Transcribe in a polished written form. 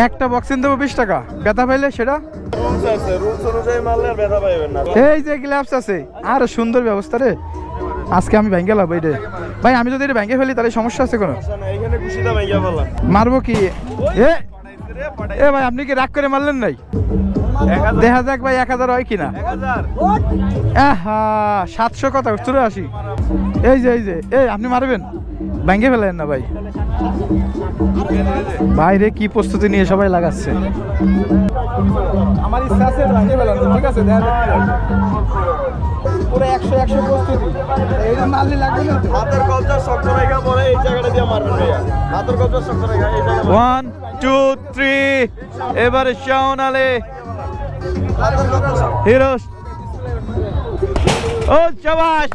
একটা বক্সিং দেবো 20 টাকা, ব্যথা পাইলে সেটা রুলস আছে, রুলস অনুযায়ী মারলে আর ব্যথা পাইবেন না। এই যে গ্লাভস আছে, আর সুন্দর ব্যবস্থা রে। আজকে আমি ভেঙে লাভ এইটা ভাই, আমি যদি এটা ভেঙে ফেলি তাহলে সমস্যা আছে কোনো? এইখানে খুশিটা ভাইয়া বললাম মারবো কি? এ ভাই আপনি কি রাগ করে মারলেন নাই? দেখা যাক ভাই 1000 হয় কিনা। 700 কথা 84। এই যে এই আপনি মারবেন, ভেঙে ফেলেন না ভাই। বাইরে কি প্রস্তুতি নিয়ে সবাই লাগাচ্ছে। আমার ইচ্ছা আছে ভেঙে ফেলানো, ঠিক আছে? পুরো 100 প্রস্তুতি। এইটা মারলে লাগবে না। হাতের কলচা শক্ত রেখা পরে এই জায়গাটা দিয়ে মারবেন ভাইয়া। হাতের কলচা শক্ত রেখা এই জায়গা। 1 2 3 এবারে শাওন আলী হিরো। ও শাবাশ।